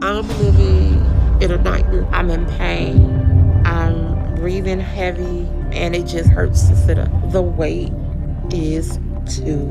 I'm living in a nightmare. I'm in pain. I'm breathing heavy, and it just hurts to sit up. The weight is too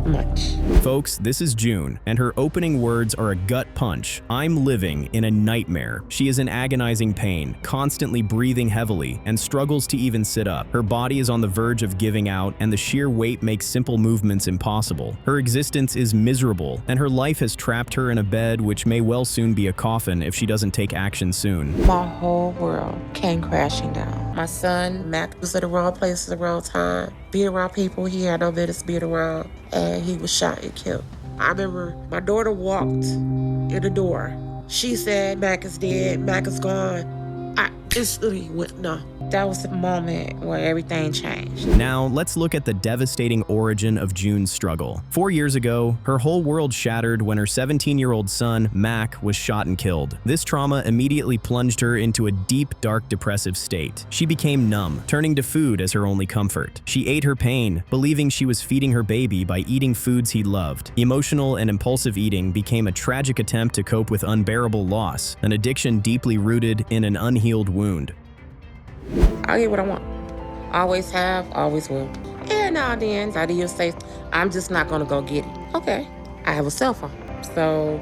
much. Folks, this is June, and her opening words are a gut punch. I'm living in a nightmare. She is in agonizing pain, constantly breathing heavily, and struggles to even sit up. Her body is on the verge of giving out, and the sheer weight makes simple movements impossible. Her existence is miserable, and her life has trapped her in a bed which may well soon be a coffin if she doesn't take action soon. My whole world came crashing down. My son, Mac, was at the wrong place at the wrong time. Being around people he had no business being around, and he was shot and killed. I remember my daughter walked in the door. She said, Mac is dead, Mac is gone. I instantly went no. That was the moment where everything changed. Now, let's look at the devastating origin of June's struggle. 4 years ago, her whole world shattered when her 17-year-old son, Mac, was shot and killed. This trauma immediately plunged her into a deep, dark, depressive state. She became numb, turning to food as her only comfort. She ate her pain, believing she was feeding her baby by eating foods he loved. Emotional and impulsive eating became a tragic attempt to cope with unbearable loss, an addiction deeply rooted in an unhealed wound. I'll get what I want. Always have, always will. And now and then, I do say, I'm just not gonna go get it. Okay, I have a cell phone. So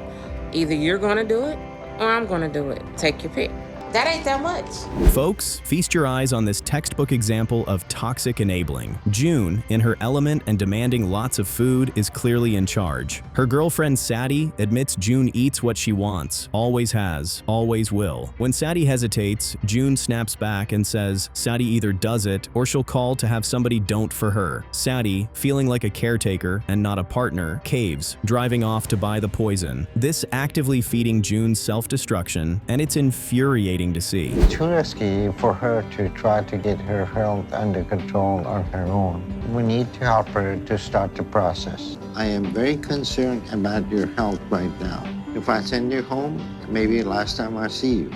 either you're gonna do it or I'm gonna do it. Take your pick. That ain't that much. Folks, feast your eyes on this textbook example of toxic enabling. June, in her element and demanding lots of food, is clearly in charge. Her girlfriend Sadie admits June eats what she wants, always has, always will. When Sadie hesitates, June snaps back and says Sadie either does it or she'll call to have somebody don't for her. Sadie, feeling like a caretaker and not a partner, caves, driving off to buy the poison. This actively feeding June's self-destruction, and it's infuriating to see. Too risky for her to try to get her health under control on her own. We need to help her to start the process. I am very concerned about your health right now. If I send you home, maybe last time I see you.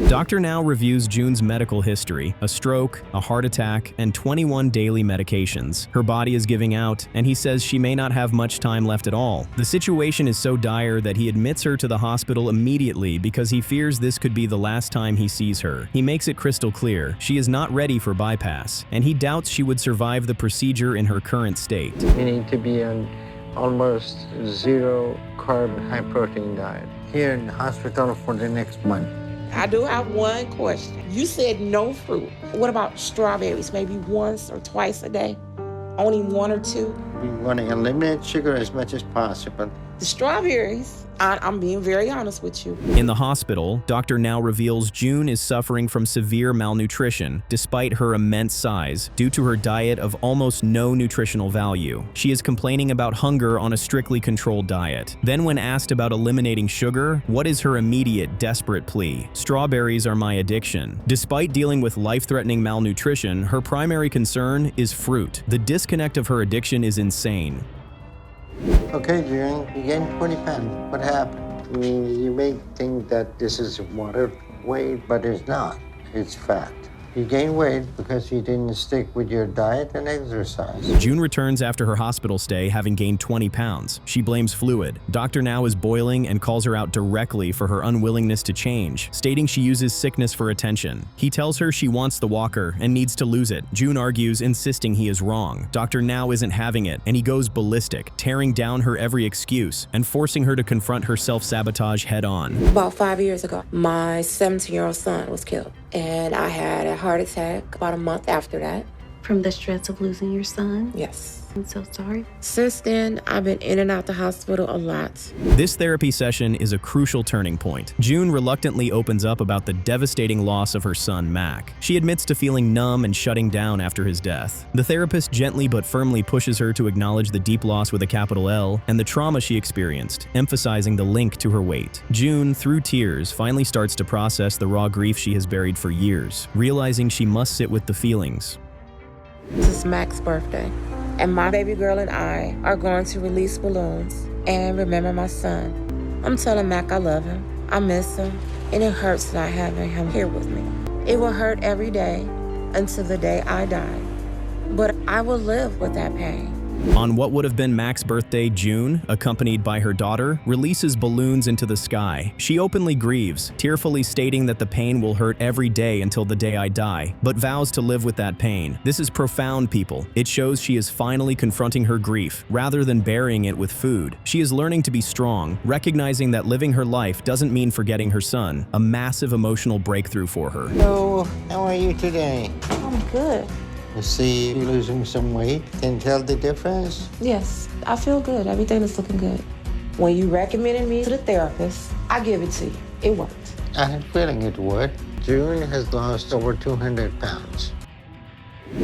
Dr. Now reviews June's medical history, a stroke, a heart attack, and 21 daily medications. Her body is giving out, and he says she may not have much time left at all. The situation is so dire that he admits her to the hospital immediately because he fears this could be the last time he sees her. He makes it crystal clear she is not ready for bypass, and he doubts she would survive the procedure in her current state. You need to be on almost zero carb, high protein diet here in the hospital for the next month. I do have one question. You said no fruit. What about strawberries? Maybe once or twice a day? Only one or two? We want to eliminate sugar as much as possible. The strawberries, I'm being very honest with you. In the hospital, Dr. Now reveals June is suffering from severe malnutrition, despite her immense size, due to her diet of almost no nutritional value. She is complaining about hunger on a strictly controlled diet. Then when asked about eliminating sugar, what is her immediate, desperate plea? Strawberries are my addiction. Despite dealing with life-threatening malnutrition, her primary concern is fruit. The disconnect of her addiction is insane. Okay, June, you gained 20 pounds. What happened? You may think that this is water weight, but it's not. It's fat. You gain weight because you didn't stick with your diet and exercise. June returns after her hospital stay having gained 20 pounds. She blames fluid. Dr. Now is boiling and calls her out directly for her unwillingness to change, stating she uses sickness for attention. He tells her she wants the walker and needs to lose it. June argues, insisting he is wrong. Dr. Now isn't having it, and he goes ballistic, tearing down her every excuse and forcing her to confront her self-sabotage head-on. About 5 years ago, my 17-year-old son was killed, and I had a heart attack about a month after that. From the stress of losing your son? Yes. I'm so sorry. Since then, I've been in and out the hospital a lot. This therapy session is a crucial turning point. June reluctantly opens up about the devastating loss of her son, Mac. She admits to feeling numb and shutting down after his death. The therapist gently but firmly pushes her to acknowledge the deep loss with a capital L and the trauma she experienced, emphasizing the link to her weight. June, through tears, finally starts to process the raw grief she has buried for years, realizing she must sit with the feelings. This is Mac's birthday, and my baby girl and I are going to release balloons and remember my son. I'm telling Mac I love him, I miss him, and it hurts not having him here with me. It will hurt every day until the day I die, but I will live with that pain. On what would have been Mac's birthday, June, accompanied by her daughter, releases balloons into the sky. She openly grieves, tearfully stating that the pain will hurt every day until the day I die, but vows to live with that pain. This is profound, people. It shows she is finally confronting her grief, rather than burying it with food. She is learning to be strong, recognizing that living her life doesn't mean forgetting her son, a massive emotional breakthrough for her. So, how are you today? I'm good. I see you losing some weight. Can you tell the difference? Yes, I feel good. Everything is looking good. When you recommended me to the therapist, I give it to you. It worked. I had a feeling it would. June has lost over 200 pounds.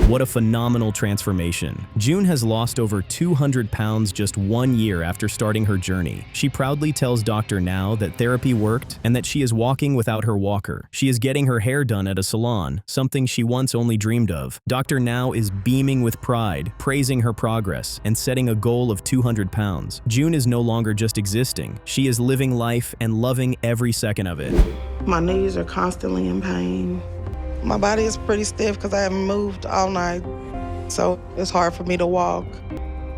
What a phenomenal transformation. June has lost over 200 pounds just 1 year after starting her journey. She proudly tells Dr. Now that therapy worked and that she is walking without her walker. She is getting her hair done at a salon, something she once only dreamed of. Dr. Now is beaming with pride, praising her progress, and setting a goal of 200 pounds. June is no longer just existing. She is living life and loving every second of it. My knees are constantly in pain. My body is pretty stiff because I haven't moved all night, so it's hard for me to walk,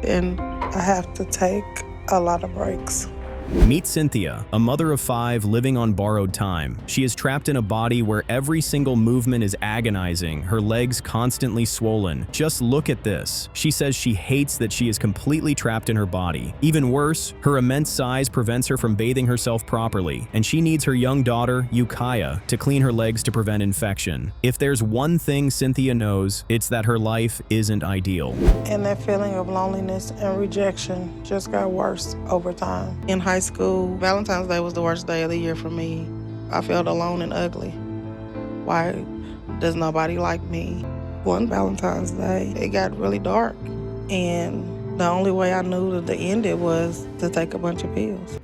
and I have to take a lot of breaks. Meet Cynthia, a mother of 5 living on borrowed time. She is trapped in a body where every single movement is agonizing, her legs constantly swollen. Just look at this. She says she hates that she is completely trapped in her body. Even worse, her immense size prevents her from bathing herself properly, and she needs her young daughter, Ukiah, to clean her legs to prevent infection. If there's one thing Cynthia knows, it's that her life isn't ideal. And that feeling of loneliness and rejection just got worse over time. In high school, Valentine's Day was the worst day of the year for me. I felt alone and ugly. Why does nobody like me? One Valentine's Day, it got really dark, and the only way I knew to end it was to take a bunch of pills.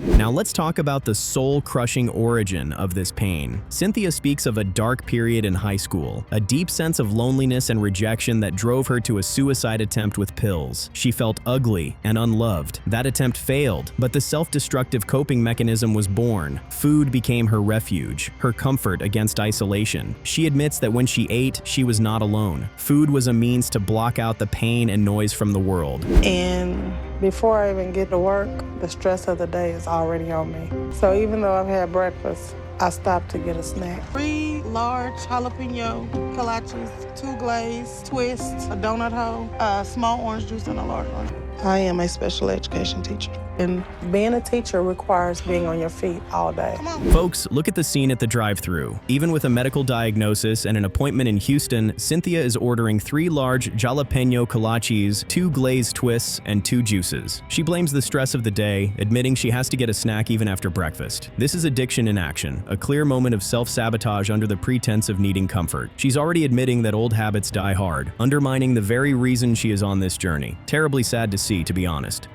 Now let's talk about the soul-crushing origin of this pain. Cynthia speaks of a dark period in high school, a deep sense of loneliness and rejection that drove her to a suicide attempt with pills. She felt ugly and unloved. That attempt failed, but the self-destructive coping mechanism was born. Food became her refuge, her comfort against isolation. She admits that when she ate, she was not alone. Food was a means to block out the pain and noise from the world. And before I even get to work, the stress of the day is already on me. So even though I've had breakfast, I stopped to get a snack. 3 large jalapeno kolaches, 2 glazed twists, a donut hole, a small orange juice, and a large one. I am a special education teacher, and being a teacher requires being on your feet all day. Folks, look at the scene at the drive-thru. Even with a medical diagnosis and an appointment in Houston, Cynthia is ordering 3 large jalapeno kolaches, 2 glazed twists, and 2 juices. She blames the stress of the day, admitting she has to get a snack even after breakfast. This is addiction in action, a clear moment of self-sabotage under the pretense of needing comfort. She's already admitting that old habits die hard, undermining the very reason she is on this journey. Terribly sad to see, to be honest.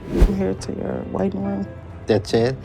I'm here to your waiting room. That's it?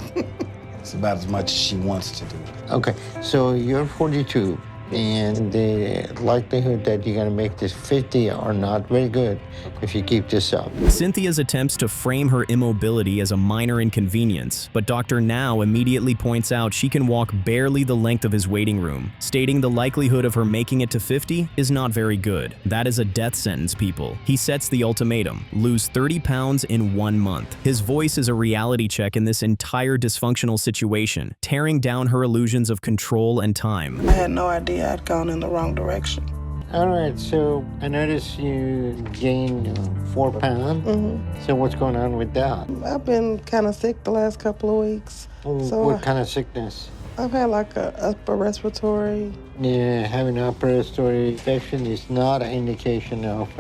It's about as much as she wants to do. Okay, so you're 42, and the likelihood that you're gonna make this 50 are not very good if you keep this up. Cynthia's attempts to frame her immobility as a minor inconvenience, but Dr. Now immediately points out she can walk barely the length of his waiting room, stating the likelihood of her making it to 50 is not very good. That is a death sentence, people. He sets the ultimatum: lose 30 pounds in 1 month. His voice is a reality check in this entire dysfunctional situation, tearing down her illusions of control and time. I had no idea I'd gone in the wrong direction. All right, so I noticed you gained 4 pounds. So what's going on with that? I've been kind of sick the last couple of weeks. What kind of sickness? I've had like a upper respiratory. Yeah, having an upper respiratory infection is not an indication of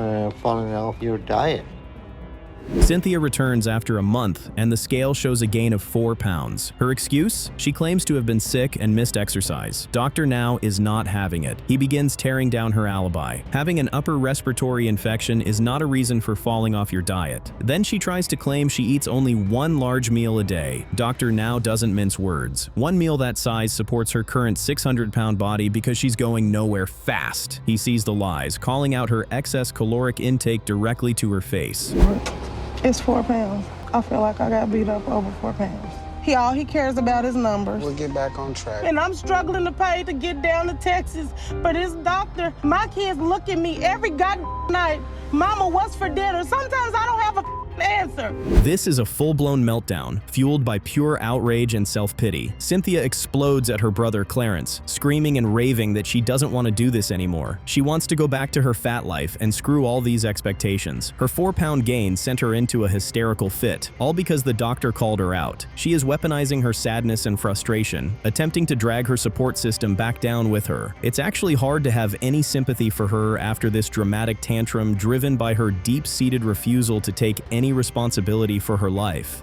falling off your diet. Cynthia returns after a month, and the scale shows a gain of 4 pounds. Her excuse? She claims to have been sick and missed exercise. Dr. Now is not having it. He begins tearing down her alibi. Having an upper respiratory infection is not a reason for falling off your diet. Then she tries to claim she eats only 1 large meal a day. Dr. Now doesn't mince words. 1 meal that size supports her current 600-pound body because she's going nowhere fast. He sees the lies, calling out her excess caloric intake directly to her face. It's 4 pounds. I feel like I got beat up over 4 pounds. All he cares about is numbers. We'll get back on track. And I'm struggling to pay to get down to Texas for this doctor. My kids look at me every goddamn night. Mama, what's for dinner? Sometimes I don't have a answer. This is a full-blown meltdown, fueled by pure outrage and self-pity. Cynthia explodes at her brother Clarence, screaming and raving that she doesn't want to do this anymore. She wants to go back to her fat life and screw all these expectations. Her 4-pound gain sent her into a hysterical fit, all because the doctor called her out. She is weaponizing her sadness and frustration, attempting to drag her support system back down with her. It's actually hard to have any sympathy for her after this dramatic tantrum driven by her deep-seated refusal to take any responsibility for her life.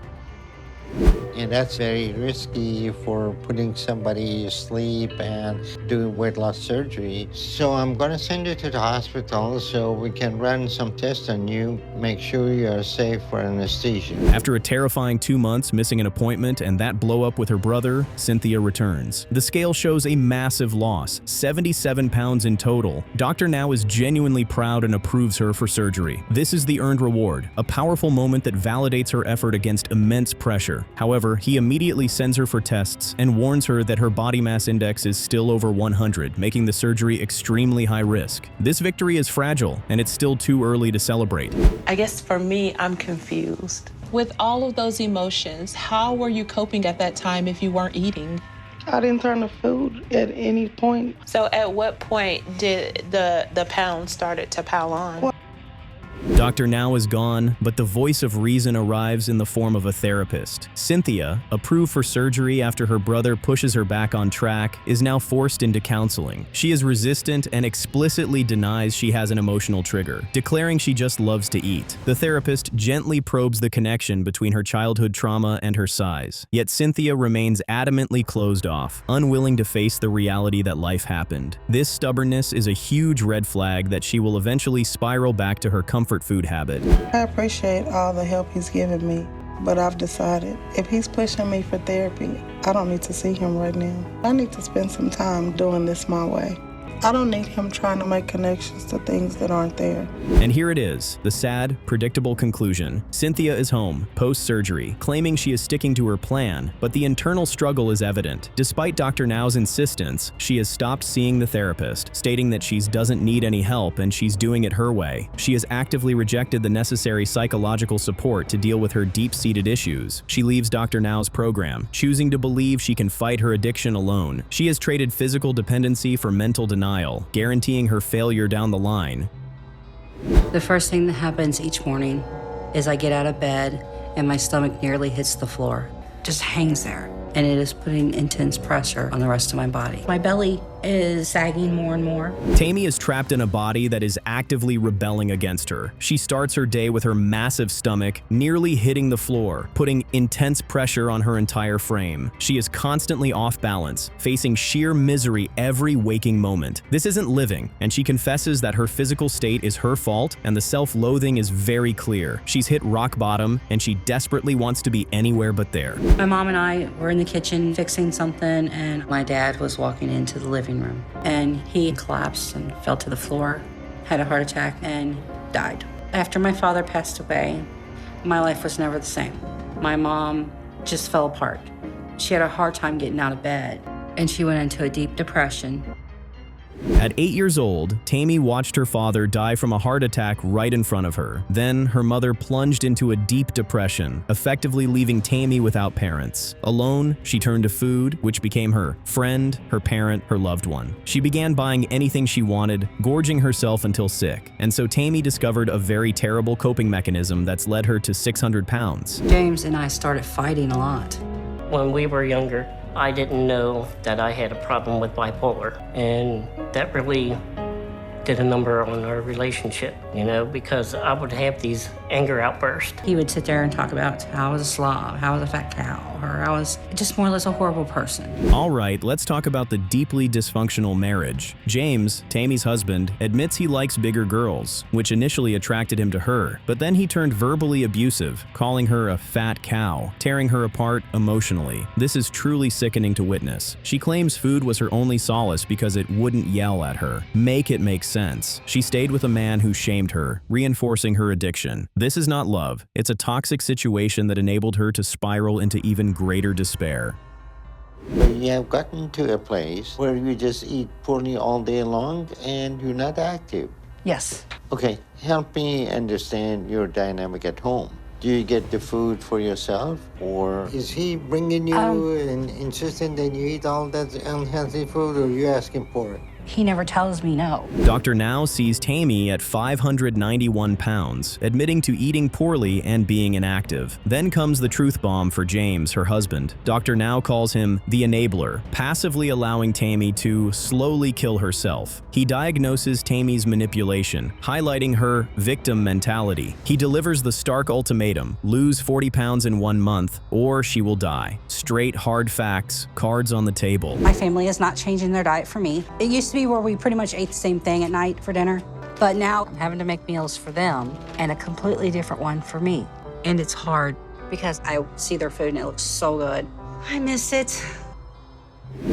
And that's very risky for putting somebody to sleep and doing weight loss surgery. So I'm going to send you to the hospital so we can run some tests on you, make sure you are safe for anesthesia. After a terrifying 2 months missing an appointment and that blow up with her brother, Cynthia returns. The scale shows a massive loss, 77 pounds in total. Dr. Now is genuinely proud and approves her for surgery. This is the earned reward, a powerful moment that validates her effort against immense pressure. However, he immediately sends her for tests and warns her that her body mass index is still over 100, making the surgery extremely high risk. This victory is fragile, and it's still too early to celebrate. I guess for me, I'm confused. With all of those emotions, how were you coping at that time if you weren't eating? I didn't turn to food at any point. So at what point did the pounds started to pile on? Dr. Now is gone, but the voice of reason arrives in the form of a therapist. Cynthia, approved for surgery after her brother pushes her back on track, is now forced into counseling. She is resistant and explicitly denies she has an emotional trigger, declaring she just loves to eat. The therapist gently probes the connection between her childhood trauma and her size. Yet Cynthia remains adamantly closed off, unwilling to face the reality that life happened. This stubbornness is a huge red flag that she will eventually spiral back to her comfort food habit. I appreciate all the help he's given me, but I've decided if he's pushing me for therapy, I don't need to see him right now. I need to spend some time doing this my way. I don't need him trying to make connections to things that aren't there. And here it is, the sad, predictable conclusion. Cynthia is home, post-surgery, claiming she is sticking to her plan, but the internal struggle is evident. Despite Dr. Now's insistence, she has stopped seeing the therapist, stating that she doesn't need any help and she's doing it her way. She has actively rejected the necessary psychological support to deal with her deep-seated issues. She leaves Dr. Now's program, choosing to believe she can fight her addiction alone. She has traded physical dependency for mental denial, guaranteeing her failure down the line. The first thing that happens each morning is I get out of bed and my stomach nearly hits the floor. Just hangs there. And it is putting intense pressure on the rest of my body. My belly is sagging more and more. Tami is trapped in a body that is actively rebelling against her. She starts her day with her massive stomach nearly hitting the floor, putting intense pressure on her entire frame. She is constantly off balance, facing sheer misery every waking moment. This isn't living, and she confesses that her physical state is her fault, and the self-loathing is very clear. She's hit rock bottom, and she desperately wants to be anywhere but there. My mom and I were in the kitchen fixing something, and my dad was walking into the living room, and he collapsed and fell to the floor, had a heart attack, and died. After my father passed away, my life was never the same. My mom just fell apart. She had a hard time getting out of bed, and she went into a deep depression. At 8 years old, Tami watched her father die from a heart attack right in front of her. Then, her mother plunged into a deep depression, effectively leaving Tami without parents. Alone, she turned to food, which became her friend, her parent, her loved one. She began buying anything she wanted, gorging herself until sick. And so Tami discovered a very terrible coping mechanism that's led her to 600 pounds. James and I started fighting a lot. When we were younger, I didn't know that I had a problem with bipolar, and that really did a number on our relationship, you know, because I would have these anger outbursts. He would sit there and talk about how I was a slob, how I was a fat cow, or I was just more or less a horrible person. All right, let's talk about the deeply dysfunctional marriage. James, Tami's husband, admits he likes bigger girls, which initially attracted him to her, but then he turned verbally abusive, calling her a fat cow, tearing her apart emotionally. This is truly sickening to witness. She claims food was her only solace because it wouldn't yell at her. Make it make sense. She stayed with a man who shamed her, reinforcing her addiction. This is not love. It's a toxic situation that enabled her to spiral into even even greater despair. But you have gotten to a place where you just eat poorly all day long and you're not active. Yes. Okay, help me understand your dynamic at home. Do you get the food for yourself, or is he bringing you and insisting that you eat all that unhealthy food, or you asking for it? He never tells me no. Dr. Now sees Tami at 591 pounds, admitting to eating poorly and being inactive. Then comes the truth bomb for James, her husband. Dr. Now calls him the enabler, passively allowing Tami to slowly kill herself. He diagnoses Tami's manipulation, highlighting her victim mentality. He delivers the stark ultimatum: lose 40 pounds in 1 month, or she will die. Straight, hard facts, cards on the table. My family is not changing their diet for me. It used to be where we pretty much ate the same thing at night for dinner, but now I'm having to make meals for them and a completely different one for me. And it's hard because I see their food and it looks so good. I miss it.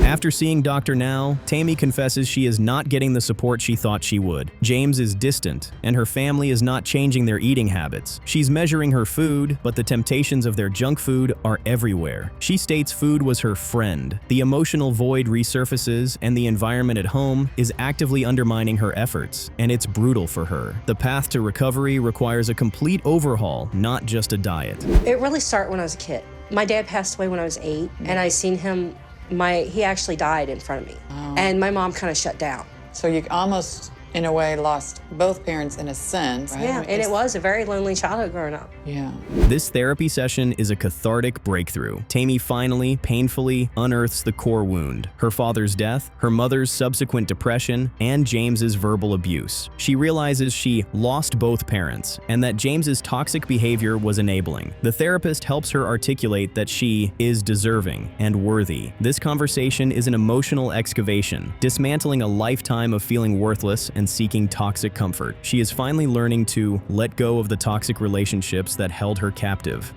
After seeing Dr. Now, Tami confesses she is not getting the support she thought she would. James is distant, and her family is not changing their eating habits. She's measuring her food, but the temptations of their junk food are everywhere. She states food was her friend. The emotional void resurfaces, and the environment at home is actively undermining her efforts, and it's brutal for her. The path to recovery requires a complete overhaul, not just a diet. It really started when I was a kid. My dad passed away when I was 8, and I seen him. He actually died in front of me, and my mom kind of shut down. So you almost, in a way, lost both parents in a sense, right? Yeah, and it was a very lonely childhood growing up. Yeah. This therapy session is a cathartic breakthrough. Tami finally, painfully unearths the core wound: her father's death, her mother's subsequent depression, and James's verbal abuse. She realizes she lost both parents, and that James's toxic behavior was enabling. The therapist helps her articulate that she is deserving and worthy. This conversation is an emotional excavation, dismantling a lifetime of feeling worthless and seeking toxic comfort. She is finally learning to let go of the toxic relationships that held her captive.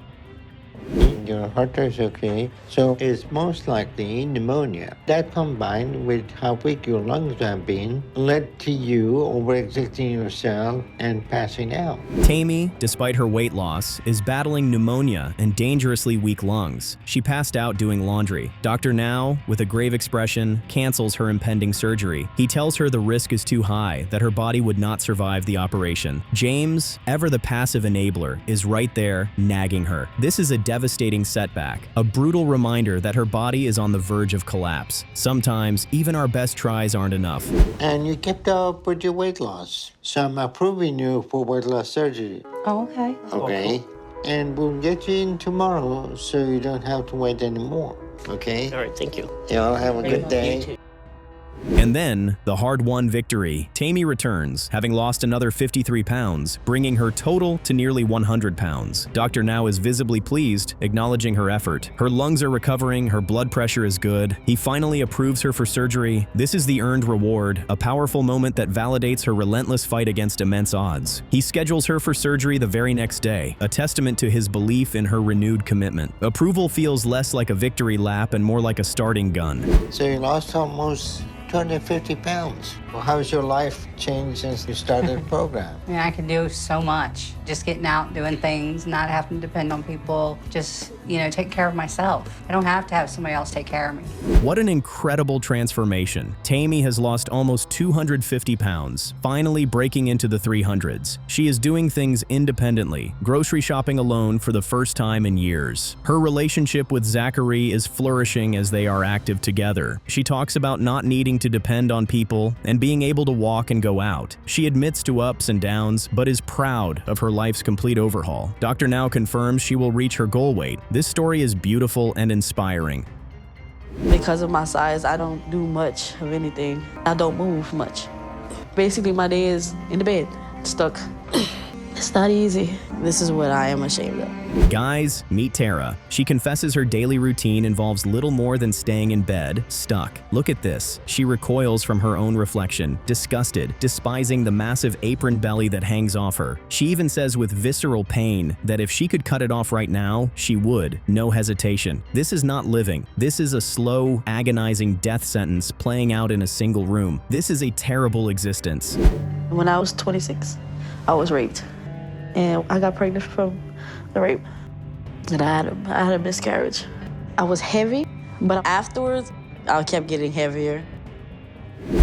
Your heart is okay, so it's most likely pneumonia. That combined with how weak your lungs have been led to you overexerting yourself and passing out. Tami, despite her weight loss, is battling pneumonia and dangerously weak lungs. She passed out doing laundry. Dr. Now, with a grave expression, cancels her impending surgery. He tells her the risk is too high, that her body would not survive the operation. James, ever the passive enabler, is right there, nagging her. This is a devastating setback, a brutal reminder that her body is on the verge of collapse. Sometimes, even our best tries aren't enough. And you kept up with your weight loss, so I'm approving you for weight loss surgery. Oh, okay. Okay? And we'll get you in tomorrow so you don't have to wait anymore, okay? All right, thank you. Y'all have a good day. You too. And then, the hard-won victory. Tami returns, having lost another 53 pounds, bringing her total to nearly 100 pounds. Dr. Now is visibly pleased, acknowledging her effort. Her lungs are recovering, her blood pressure is good. He finally approves her for surgery. This is the earned reward, a powerful moment that validates her relentless fight against immense odds. He schedules her for surgery the very next day, a testament to his belief in her renewed commitment. Approval feels less like a victory lap and more like a starting gun. So you lost almost 250 pounds. Well, how's your life changed since you started the program? I mean, I could do so much. Just getting out, doing things, not having to depend on people, just, take care of myself. I don't have to have somebody else take care of me. What an incredible transformation. Tami has lost almost 250 pounds, finally breaking into the 300s. She is doing things independently, grocery shopping alone for the first time in years. Her relationship with Zachary is flourishing as they are active together. She talks about not needing to depend on people and being able to walk and go out. She admits to ups and downs, but is proud of her life's complete overhaul. Dr. Now confirms she will reach her goal weight. This story is beautiful and inspiring. Because of my size, I don't do much of anything. I don't move much. Basically, my day is in the bed, stuck. It's not easy. This is what I am ashamed of. Guys, meet Tara. She confesses her daily routine involves little more than staying in bed, stuck. Look at this. She recoils from her own reflection, disgusted, despising the massive apron belly that hangs off her. She even says with visceral pain that if she could cut it off right now, she would, no hesitation. This is not living. This is a slow, agonizing death sentence playing out in a single room. This is a terrible existence. When I was 26, I was raped. And I got pregnant from the rape. And I had a miscarriage. I was heavy, but afterwards, I kept getting heavier.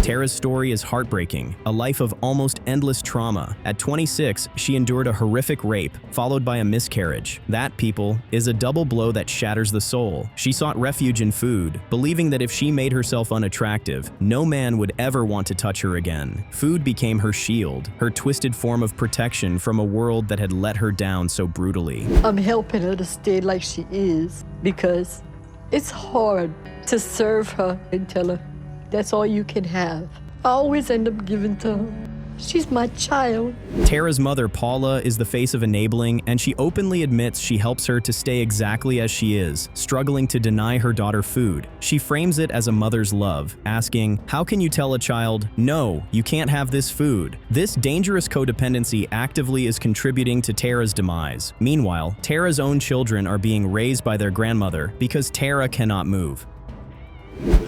Tara's story is heartbreaking, a life of almost endless trauma. At 26, she endured a horrific rape, followed by a miscarriage. That, people, is a double blow that shatters the soul. She sought refuge in food, believing that if she made herself unattractive, no man would ever want to touch her again. Food became her shield, her twisted form of protection from a world that had let her down so brutally. I'm helping her to stay like she is because it's hard to serve her and tell her that's all you can have. I always end up giving to her. She's my child. Tara's mother, Paula, is the face of enabling, and she openly admits she helps her to stay exactly as she is, struggling to deny her daughter food. She frames it as a mother's love, asking, "How can you tell a child, no, you can't have this food?" This dangerous codependency actively is contributing to Tara's demise. Meanwhile, Tara's own children are being raised by their grandmother because Tara cannot move.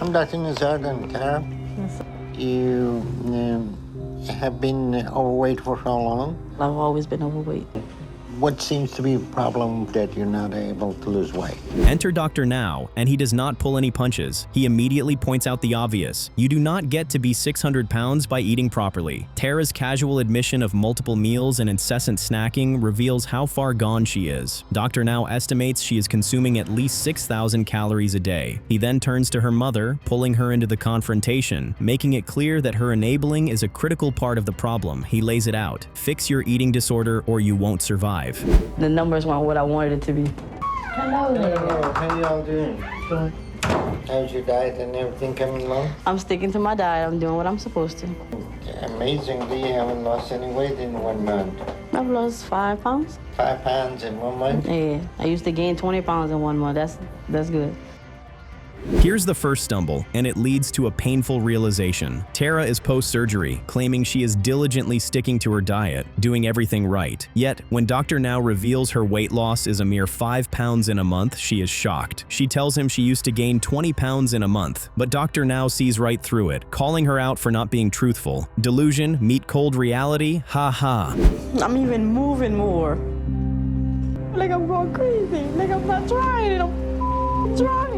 I'm Dr. Nazard and Tara. You have been overweight for how long? I've always been overweight. What seems to be a problem that you're not able to lose weight? Enter Dr. Now, and he does not pull any punches. He immediately points out the obvious. You do not get to be 600 pounds by eating properly. Tara's casual admission of multiple meals and incessant snacking reveals how far gone she is. Dr. Now estimates she is consuming at least 6,000 calories a day. He then turns to her mother, pulling her into the confrontation, making it clear that her enabling is a critical part of the problem. He lays it out. Fix your eating disorder or you won't survive. The numbers weren't what I wanted it to be. Hello there. Hello, how y'all doing? Good. How's your diet and everything coming along? I'm sticking to my diet. I'm doing what I'm supposed to. Amazingly, you haven't lost any weight in 1 month. I've lost 5 pounds. 5 pounds in 1 month? Yeah, I used to gain 20 pounds in 1 month. That's good. Here's the first stumble, and it leads to a painful realization. Tara is post-surgery, claiming she is diligently sticking to her diet, doing everything right. Yet, when Dr. Now reveals her weight loss is a mere 5 pounds in a month, she is shocked. She tells him she used to gain 20 pounds in a month, but Dr. Now sees right through it, calling her out for not being truthful. Delusion meet cold reality, ha ha. I'm even moving more. Like I'm going crazy, like I'm not trying, I'm trying.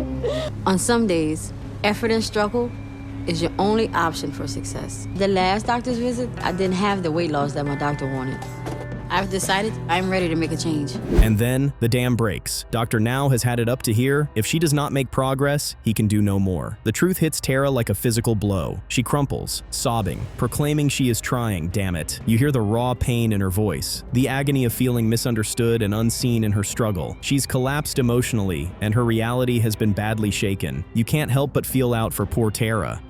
On some days, effort and struggle is your only option for success. The last doctor's visit, I didn't have the weight loss that my doctor wanted. I've decided I'm ready to make a change. And then the dam breaks. Dr. Now has had it up to here. If she does not make progress, he can do no more. The truth hits Tara like a physical blow. She crumples, sobbing, proclaiming she is trying, damn it. You hear the raw pain in her voice, the agony of feeling misunderstood and unseen in her struggle. She's collapsed emotionally, and her reality has been badly shaken. You can't help but feel out for poor Tara.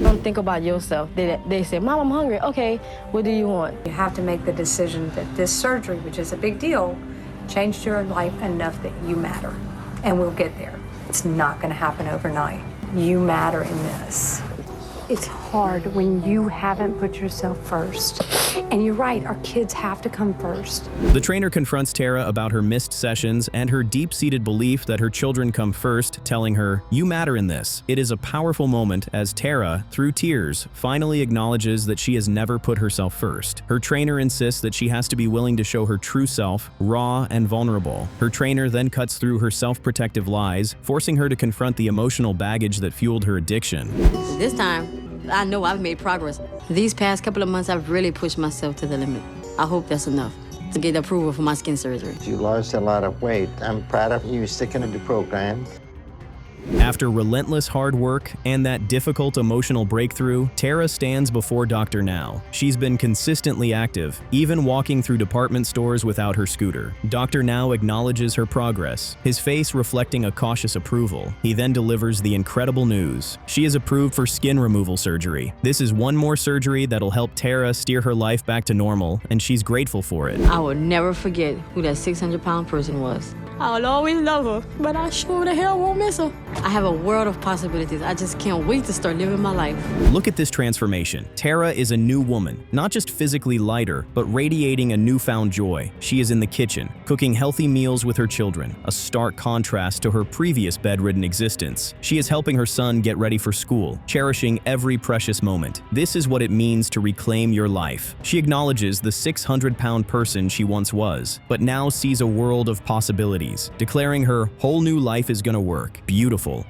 Don't think about yourself. They say, Mom, I'm hungry. Okay, what do you want? You have to make the decision that this surgery, which is a big deal, changed your life enough that you matter. And we'll get there. It's not going to happen overnight. You matter in this. It's hard when you haven't put yourself first. And you're right, our kids have to come first. The trainer confronts Tara about her missed sessions and her deep-seated belief that her children come first, telling her, "You matter in this." It is a powerful moment as Tara, through tears, finally acknowledges that she has never put herself first. Her trainer insists that she has to be willing to show her true self, raw and vulnerable. Her trainer then cuts through her self-protective lies, forcing her to confront the emotional baggage that fueled her addiction. This time, I know I've made progress. These past couple of months, I've really pushed myself to the limit. I hope that's enough to get approval for my skin surgery. You lost a lot of weight. I'm proud of you sticking to the program. After relentless hard work and that difficult emotional breakthrough, Tara stands before Dr. Now. She's been consistently active, even walking through department stores without her scooter. Dr. Now acknowledges her progress, his face reflecting a cautious approval. He then delivers the incredible news. She is approved for skin removal surgery. This is one more surgery that'll help Tara steer her life back to normal, and she's grateful for it. I will never forget who that 600-pound person was. I'll always love her, but I sure the hell won't miss her. I have a world of possibilities. I just can't wait to start living my life. Look at this transformation. Tara is a new woman, not just physically lighter, but radiating a newfound joy. She is in the kitchen, cooking healthy meals with her children, a stark contrast to her previous bedridden existence. She is helping her son get ready for school, cherishing every precious moment. This is what it means to reclaim your life. She acknowledges the 600-pound person she once was, but now sees a world of possibilities. studies, declaring her whole new life is gonna work. Beautiful.